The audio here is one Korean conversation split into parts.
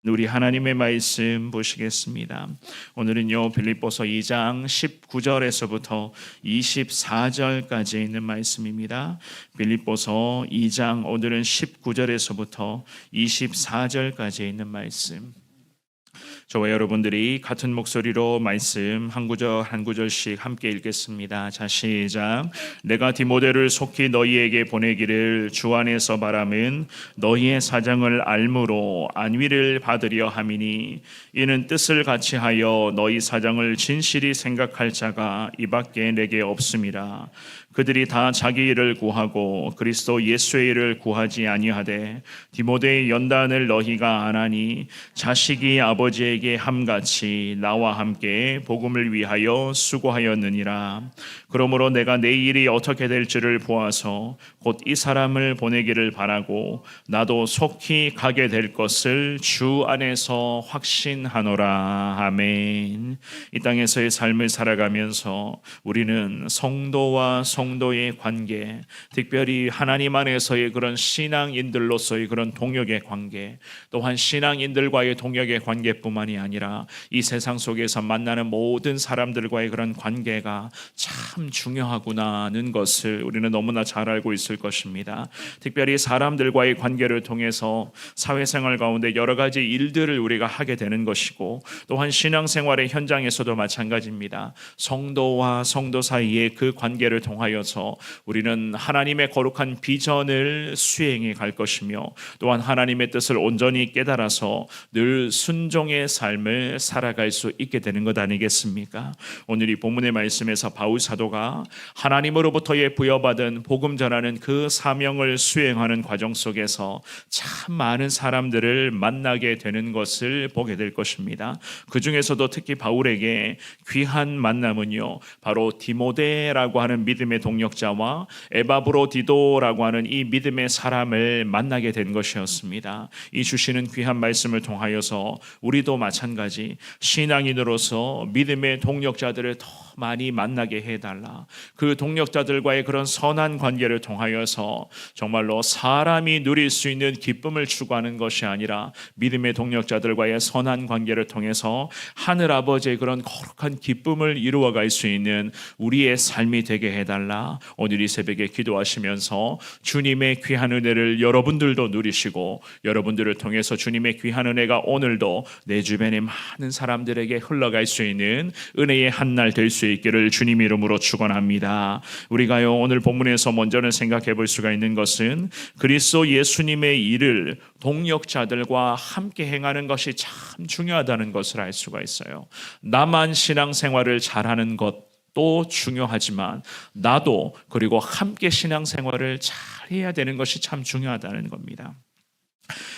우리 하나님의 말씀 보시겠습니다. 오늘은요 빌립보서 2장 19절에서부터 24절까지 있는 말씀입니다. 빌립보서 2장 오늘은 19절에서부터 24절까지 있는 말씀. 저와 여러분들이 같은 목소리로 말씀 한 구절 한 구절씩 함께 읽겠습니다. 자, 시작. 내가 디모데를 속히 너희에게 보내기를 주 안에서 바람은 너희의 사정을 알므로 안위를 받으려 함이니 이는 뜻을 같이 하여 너희 사정을 진실히 생각할 자가 이밖에 내게 없음이라. 그들이 다 자기 일을 구하고 그리스도 예수의 일을 구하지 아니하되 디모데의 연단을 너희가 아나니 자식이 아버지에게 함같이 나와 함께 복음을 위하여 수고하였느니라. 그러므로 내가 내 일이 어떻게 될지를 보아서 곧 이 사람을 보내기를 바라고 나도 속히 가게 될 것을 주 안에서 확신하노라. 아멘. 이 땅에서의 삶을 살아가면서 우리는 성도와 성도의 관계, 특별히 하나님 안에서의 그런 신앙인들로서의 그런 동역의 관계, 또한 신앙인들과의 동역의 관계뿐만이 아니라 이 세상 속에서 만나는 모든 사람들과의 그런 관계가 참 중요하구나는 것을 우리는 너무나 잘 알고 있을 것입니다. 특별히 사람들과의 관계를 통해서 사회생활 가운데 여러 가지 일들을 우리가 하게 되는 것이고, 또한 신앙생활의 현장에서도 마찬가지입니다. 성도와 성도 사이의 그 관계를 통하여서 우리는 하나님의 거룩한 비전을 수행해 갈 것이며, 또한 하나님의 뜻을 온전히 깨달아서 늘 순종의 삶을 살아갈 수 있게 되는 것 아니겠습니까? 오늘 이 본문의 말씀에서 바울 사도가 하나님으로부터의 부여받은 복음 전하는 그 사명을 수행하는 과정 속에서 참 많은 사람들을 만나게 되는 것을 보게 될 것입니다. 그 중에서도 특히 바울에게 귀한 만남은요, 바로 디모데라고 하는 믿음의 동역자와 에바브로디도라고 하는 이 믿음의 사람을 만나게 된 것이었습니다. 이 주시는 귀한 말씀을 통하여서 우리도 마찬가지 신앙인으로서 믿음의 동역자들을 더 많이 만나게 해달라. 그 동역자들과의 그런 선한 관계를 통하여서 정말로 사람이 누릴 수 있는 기쁨을 추구하는 것이 아니라 믿음의 동역자들과의 선한 관계를 통해서 하늘 아버지의 그런 거룩한 기쁨을 이루어갈 수 있는 우리의 삶이 되게 해달라. 오늘 이 새벽에 기도하시면서 주님의 귀한 은혜를 여러분들도 누리시고, 여러분들을 통해서 주님의 귀한 은혜가 오늘도 내 주변의 많은 사람들에게 흘러갈 수 있는 은혜의 한날 될 수 있기를 주님 이름으로 축원합니다. 우리가요 오늘 본문에서 먼저는 생각해 볼 수가 있는 것은 그리스도 예수님의 일을 동역자들과 함께 행하는 것이 참 중요하다는 것을 알 수가 있어요. 나만 신앙생활을 잘하는 것도 중요하지만 나도 그리고 함께 신앙생활을 잘 해야 되는 것이 참 중요하다는 겁니다.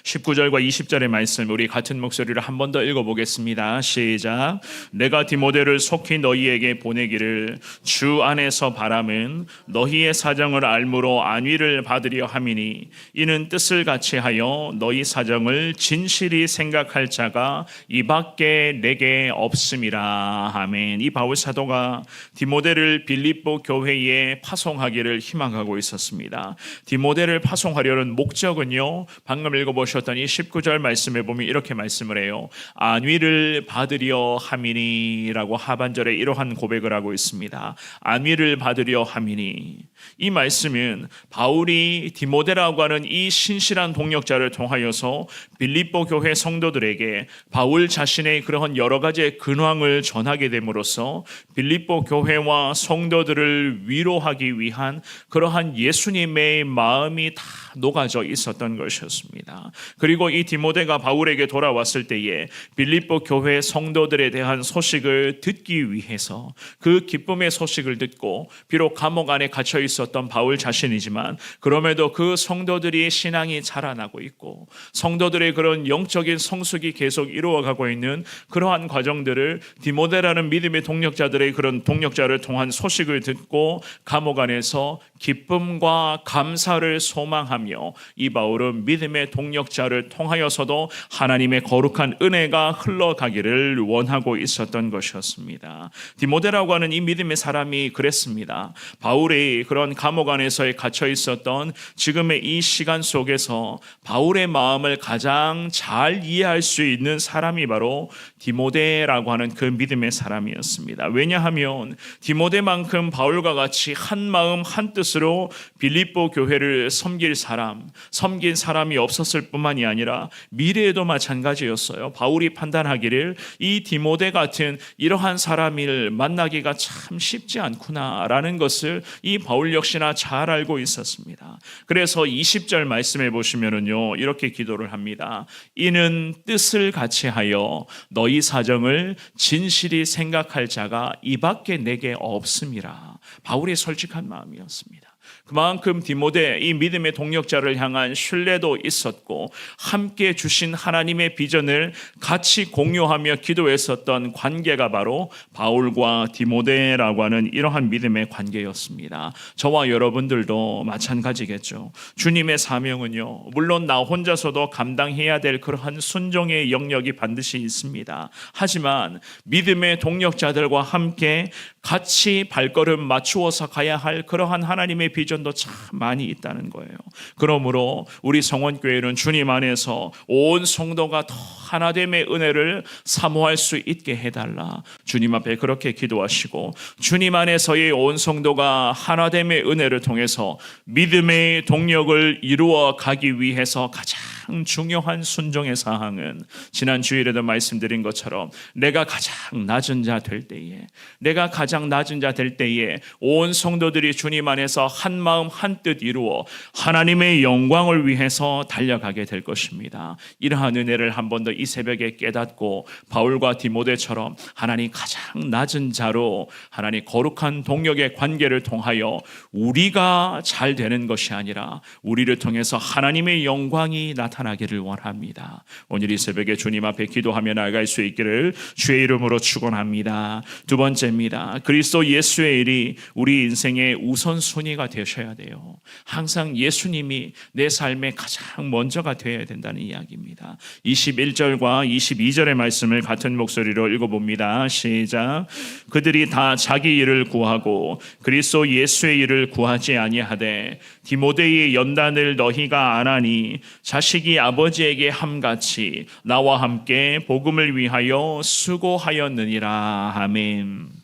19절과 20절의 말씀 우리 같은 목소리로 한 번 더 읽어보겠습니다. 시작. 내가 디모데를 속히 너희에게 보내기를 주 안에서 바람은 너희의 사정을 알므로 안위를 받으려 함이니 이는 뜻을 같이 하여 너희 사정을 진실히 생각할 자가 이밖에 내게 없음이라. 아멘. 이 바울 사도가 디모데를 빌립보 교회에 파송하기를 희망하고 있었습니다. 디모데를 파송하려는 목적은요, 방금 읽어보셨던 이 19절 말씀에 보면 이렇게 말씀을 해요. 안위를 받으려 함이니라고 하반절에 이러한 고백을 하고 있습니다. 안위를 받으려 함이니, 이 말씀은 바울이 디모데라고 하는 이 신실한 동역자를 통하여서 빌립보 교회 성도들에게 바울 자신의 그러한 여러 가지의 근황을 전하게 됨으로써 빌립보 교회와 성도들을 위로하기 위한 그러한 예수님의 마음이 다 녹아져 있었던 것이었습니다. 그리고 이 디모데가 바울에게 돌아왔을 때에 빌립보 교회 성도들에 대한 소식을 듣기 위해서 그 기쁨의 소식을 듣고, 비록 감옥 안에 갇혀 있었던 바울 자신이지만 그럼에도 그 성도들이 신앙이 자라나고 있고 성도들의 그런 영적인 성숙이 계속 이루어가고 있는 그러한 과정들을 디모데라는 믿음의 동역자들의 그런 동역자를 통한 소식을 듣고 감옥 안에서 기쁨과 감사를 소망하며 이 바울은 믿음의 동역자 동역자를 통하여서도 하나님의 거룩한 은혜가 흘러가기를 원하고 있었던 것이었습니다. 디모데라고 하는 이 믿음의 사람이 그랬습니다. 바울이 그런 감옥 안에서 갇혀 있었던 지금의 이 시간 속에서 바울의 마음을 가장 잘 이해할 수 있는 사람이 바로 디모데라고 하는 그 믿음의 사람이었습니다. 왜냐하면 디모데만큼 바울과 같이 한 마음 한 뜻으로 빌립보 교회를 섬긴 사람이 없었을 뿐만이 아니라 미래에도 마찬가지였어요. 바울이 판단하기를 이 디모데 같은 이러한 사람을 만나기가 참 쉽지 않구나라는 것을 이 바울 역시나 잘 알고 있었습니다. 그래서 20절 말씀해 보시면은요, 이렇게 기도를 합니다. 이는 뜻을 같이 하여 너희 사정을 진실이 생각할 자가 이밖에 내게 없음이라. 바울의 솔직한 마음이었습니다. 그만큼 디모데, 이 믿음의 동역자를 향한 신뢰도 있었고 함께 주신 하나님의 비전을 같이 공유하며 기도했었던 관계가 바로 바울과 디모데라고 하는 이러한 믿음의 관계였습니다. 저와 여러분들도 마찬가지겠죠. 주님의 사명은요, 물론 나 혼자서도 감당해야 될 그러한 순종의 영역이 반드시 있습니다. 하지만 믿음의 동역자들과 함께 같이 발걸음 맞추어서 가야 할 그러한 하나님의 비전도 참 많이 있다는 거예요. 그러므로 우리 성원교회는 주님 안에서 온 성도가 더 하나됨의 은혜를 사모할 수 있게 해달라. 주님 앞에 그렇게 기도하시고 주님 안에서의 온 성도가 하나됨의 은혜를 통해서 믿음의 동력을 이루어 가기 위해서 가장 중요한 순종의 사항은 지난 주일에도 말씀드린 것처럼 내가 가장 낮은 자 될 때에 온 성도들이 주님 안에서 한 마음 한 뜻 이루어 하나님의 영광을 위해서 달려가게 될 것입니다. 이러한 은혜를 한 번 더 이 새벽에 깨닫고 바울과 디모데처럼 하나님 가장 낮은 자로 하나님 거룩한 동역의 관계를 통하여 우리가 잘 되는 것이 아니라 우리를 통해서 하나님의 영광이 나타나기를 원합니다. 오늘 이 새벽에 주님 앞에 기도하며 나아갈 수 있기를 주의 이름으로 축원합니다. 두 번째입니다. 그리스도 예수의 일이 우리 인생의 우선순위가 되셔야 돼요. 항상 예수님이 내 삶의 가장 먼저가 되어야 된다는 이야기입니다. 21절과 22절의 말씀을 같은 목소리로 읽어봅니다. 시작. 그들이 다 자기 일을 구하고 그리스도 예수의 일을 구하지 아니하되 디모데의 연단을 너희가 안 하니 자식이 아버지에게 함같이 나와 함께 복음을 위하여 수고하였느니라. 아멘.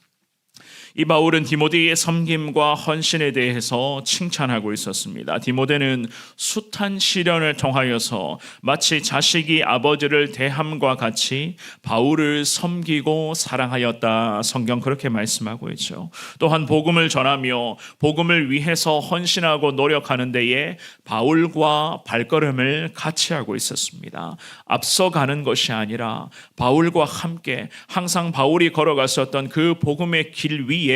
이 바울은 디모데의 섬김과 헌신에 대해서 칭찬하고 있었습니다. 디모데는 숱한 시련을 통하여서 마치 자식이 아버지를 대함과 같이 바울을 섬기고 사랑하였다. 성경 그렇게 말씀하고 있죠. 또한 복음을 전하며 복음을 위해서 헌신하고 노력하는 데에 바울과 발걸음을 같이 하고 있었습니다. 앞서가는 것이 아니라 바울과 함께 항상 바울이 걸어갔었던 그 복음의 길 위에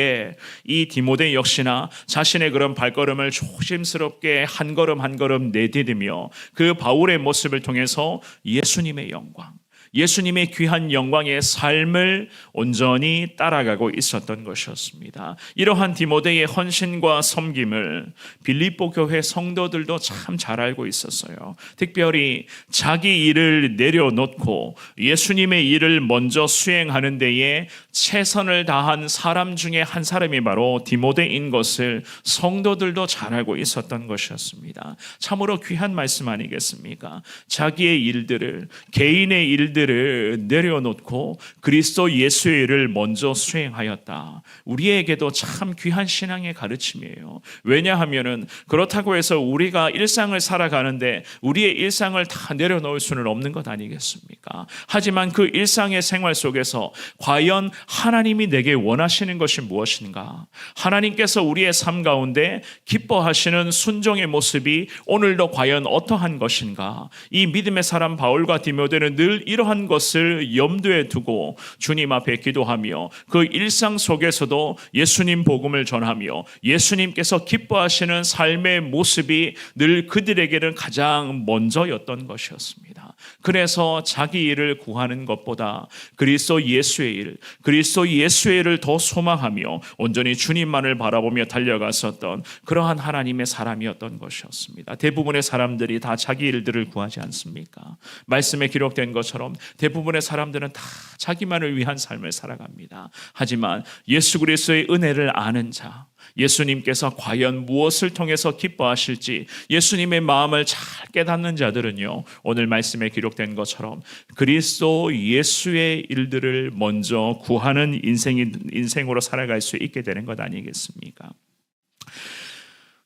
이 디모데 역시나 자신의 그런 발걸음을 조심스럽게 한 걸음 한 걸음 내디디며 그 바울의 모습을 통해서 예수님의 영광, 예수님의 귀한 영광의 삶을 온전히 따라가고 있었던 것이었습니다. 이러한 디모데의 헌신과 섬김을 빌립보 교회 성도들도 참 잘 알고 있었어요. 특별히 자기 일을 내려놓고 예수님의 일을 먼저 수행하는 데에 최선을 다한 사람 중에 한 사람이 바로 디모데인 것을 성도들도 잘 알고 있었던 것이었습니다. 참으로 귀한 말씀 아니겠습니까? 자기의 일들을, 개인의 일들을 내려놓고 그리스도 예수의 일을 먼저 수행하였다. 우리에게도 참 귀한 신앙의 가르침이에요. 왜냐하면은 그렇다고 해서 우리가 일상을 살아가는데 우리의 일상을 다 내려놓을 수는 없는 것 아니겠습니까? 하지만 그 일상의 생활 속에서 과연 하나님이 내게 원하시는 것이 무엇인가? 하나님께서 우리의 삶 가운데 기뻐하시는 순종의 모습이 오늘도 과연 어떠한 것인가? 이 믿음의 사람 바울과 디모데는 늘 이러한 것을 염두에 두고 주님 앞에 기도하며 그 일상 속에서도 예수님 복음을 전하며 예수님께서 기뻐하시는 삶의 모습이 늘 그들에게는 가장 먼저였던 것이었습니다. 그래서 자기 일을 구하는 것보다 그리스도 예수의 일, 그리스도 예수의 일을 더 소망하며 온전히 주님만을 바라보며 달려갔었던 그러한 하나님의 사람이었던 것이었습니다. 대부분의 사람들이 다 자기 일들을 구하지 않습니까? 말씀에 기록된 것처럼 대부분의 사람들은 다 자기만을 위한 삶을 살아갑니다. 하지만 예수 그리스도의 은혜를 아는 자, 예수님께서 과연 무엇을 통해서 기뻐하실지 예수님의 마음을 잘 깨닫는 자들은요, 오늘 말씀에 기록된 것처럼 그리스도 예수의 일들을 먼저 구하는 인생으로 살아갈 수 있게 되는 것 아니겠습니까?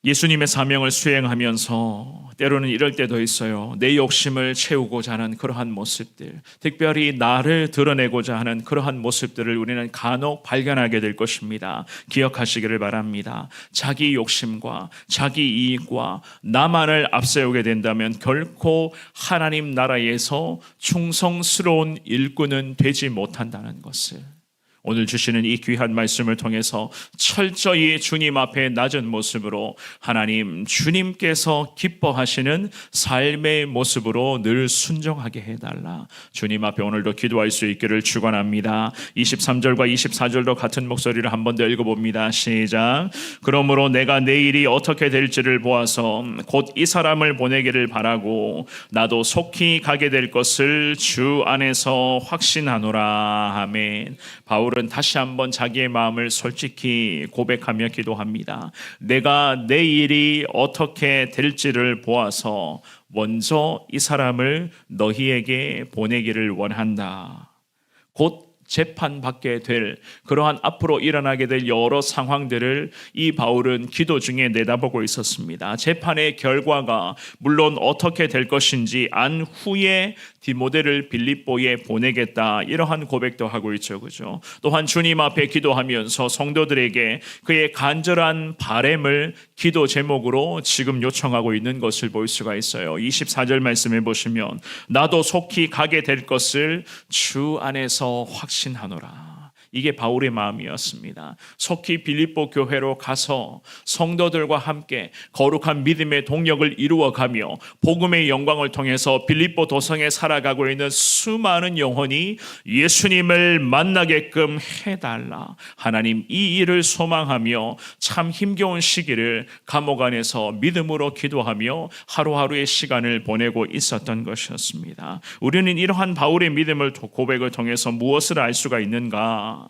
예수님의 사명을 수행하면서 때로는 이럴 때도 있어요. 내 욕심을 채우고자 하는 그러한 모습들, 특별히 나를 드러내고자 하는 그러한 모습들을 우리는 간혹 발견하게 될 것입니다. 기억하시기를 바랍니다. 자기 욕심과 자기 이익과 나만을 앞세우게 된다면 결코 하나님 나라에서 충성스러운 일꾼은 되지 못한다는 것을, 오늘 주시는 이 귀한 말씀을 통해서 철저히 주님 앞에 낮은 모습으로 하나님 주님께서 기뻐하시는 삶의 모습으로 늘 순종하게 해달라. 주님 앞에 오늘도 기도할 수 있기를 축원합니다. 23절과 24절도 같은 목소리를 한 번 더 읽어봅니다. 시작. 그러므로 내가 내일이 어떻게 될지를 보아서 곧 이 사람을 보내기를 바라고 나도 속히 가게 될 것을 주 안에서 확신하노라. 아멘. 바울은 다시 한번 자기의 마음을 솔직히 고백하며 기도합니다. 내가 내일이 어떻게 될지를 보아서 먼저 이 사람을 너희에게 보내기를 원한다. 곧 재판받게 될 그러한 앞으로 일어나게 될 여러 상황들을 이 바울은 기도 중에 내다보고 있었습니다. 재판의 결과가 물론 어떻게 될 것인지 안 후에 디모데를 빌립보에 보내겠다, 이러한 고백도 하고 있죠. 그죠? 또한 주님 앞에 기도하면서 성도들에게 그의 간절한 바램을 기도 제목으로 지금 요청하고 있는 것을 볼 수가 있어요. 24절 말씀해 보시면 나도 속히 가게 될 것을 주 안에서 확신하노라. 이게 바울의 마음이었습니다. 속히 빌립보 교회로 가서 성도들과 함께 거룩한 믿음의 동력을 이루어가며 복음의 영광을 통해서 빌립보 도성에 살아가고 있는 수많은 영혼이 예수님을 만나게끔 해달라. 하나님, 이 일을 소망하며 참 힘겨운 시기를 감옥 안에서 믿음으로 기도하며 하루하루의 시간을 보내고 있었던 것이었습니다. 우리는 이러한 바울의 믿음을 고백을 통해서 무엇을 알 수가 있는가?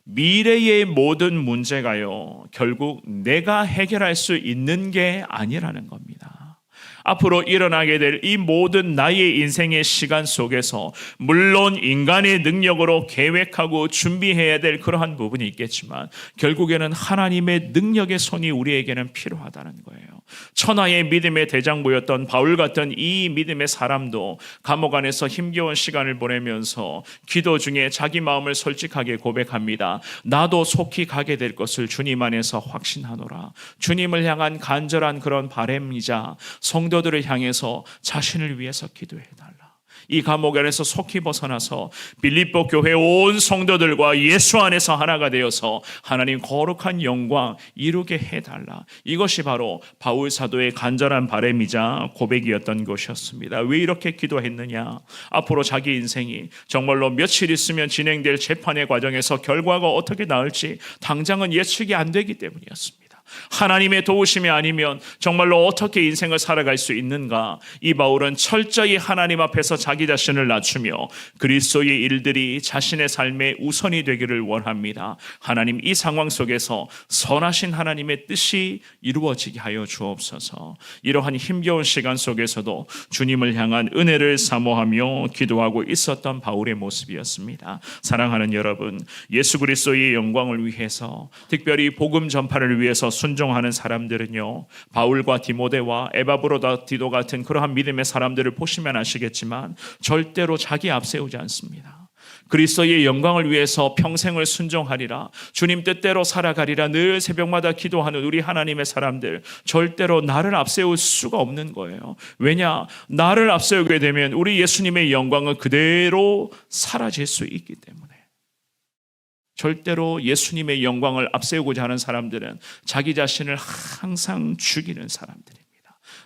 미래의 모든 문제가요, 결국 내가 해결할 수 있는 게 아니라는 겁니다. 앞으로 일어나게 될 이 모든 나의 인생의 시간 속에서 물론 인간의 능력으로 계획하고 준비해야 될 그러한 부분이 있겠지만 결국에는 하나님의 능력의 손이 우리에게는 필요하다는 거예요. 천하의 믿음의 대장부였던 바울 같은 이 믿음의 사람도 감옥 안에서 힘겨운 시간을 보내면서 기도 중에 자기 마음을 솔직하게 고백합니다. 나도 속히 가게 될 것을 주님 안에서 확신하노라. 주님을 향한 간절한 그런 바람이자 성도들을 향해서 자신을 위해서 기도해달라. 이 감옥 안에서 속히 벗어나서 빌립보 교회 온 성도들과 예수 안에서 하나가 되어서 하나님 거룩한 영광 이루게 해달라. 이것이 바로 바울 사도의 간절한 바람이자 고백이었던 것이었습니다. 왜 이렇게 기도했느냐? 앞으로 자기 인생이 정말로 며칠 있으면 진행될 재판의 과정에서 결과가 어떻게 나올지 당장은 예측이 안 되기 때문이었습니다. 하나님의 도우심이 아니면 정말로 어떻게 인생을 살아갈 수 있는가? 이 바울은 철저히 하나님 앞에서 자기 자신을 낮추며 그리스도의 일들이 자신의 삶의 우선이 되기를 원합니다. 하나님, 이 상황 속에서 선하신 하나님의 뜻이 이루어지게 하여 주옵소서. 이러한 힘겨운 시간 속에서도 주님을 향한 은혜를 사모하며 기도하고 있었던 바울의 모습이었습니다. 사랑하는 여러분, 예수 그리스도의 영광을 위해서, 특별히 복음 전파를 위해서 순종하는 사람들은요, 바울과 디모데와 에바브로다디도 같은 그러한 믿음의 사람들을 보시면 아시겠지만 절대로 자기 앞세우지 않습니다. 그리스도의 영광을 위해서 평생을 순종하리라, 주님 뜻대로 살아가리라 늘 새벽마다 기도하는 우리 하나님의 사람들, 절대로 나를 앞세울 수가 없는 거예요. 왜냐? 나를 앞세우게 되면 우리 예수님의 영광은 그대로 사라질 수 있기 때문에. 절대로 예수님의 영광을 앞세우고자 하는 사람들은 자기 자신을 항상 죽이는 사람들입니다.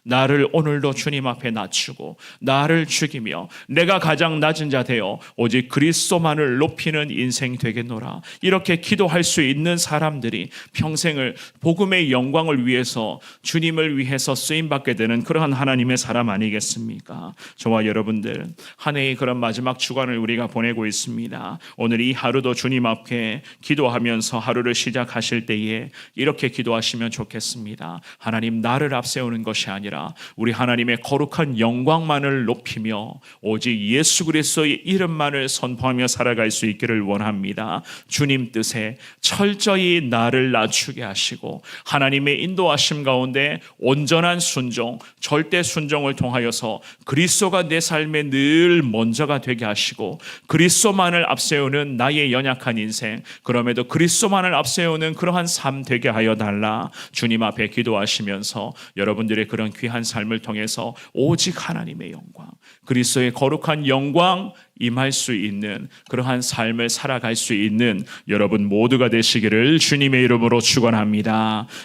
나를 오늘도 주님 앞에 낮추고 나를 죽이며 내가 가장 낮은 자 되어 오직 그리스도만을 높이는 인생 되겠노라. 이렇게 기도할 수 있는 사람들이 평생을 복음의 영광을 위해서 주님을 위해서 쓰임받게 되는 그러한 하나님의 사람 아니겠습니까? 저와 여러분들 한 해의 그런 마지막 주간을 우리가 보내고 있습니다. 오늘 이 하루도 주님 앞에 기도하면서 하루를 시작하실 때에 이렇게 기도하시면 좋겠습니다. 하나님, 나를 앞세우는 것이 아니라 우리 하나님의 거룩한 영광만을 높이며 오직 예수 그리스도의 이름만을 선포하며 살아갈 수 있기를 원합니다. 주님 뜻에 철저히 나를 낮추게 하시고 하나님의 인도하심 가운데 온전한 순종, 절대 순종을 통하여서 그리스도가 내 삶의 늘 먼저가 되게 하시고 그리스도만을 앞세우는 나의 연약한 인생, 그럼에도 그리스도만을 앞세우는 그러한 삶 되게 하여 달라. 주님 앞에 기도하시면서 여러분들의 그런 귀한 삶을 통해서 오직 하나님의 영광, 그리스도의 거룩한 영광 임할 수 있는 그러한 삶을 살아갈 수 있는 여러분 모두가 되시기를 주님의 이름으로 축원합니다.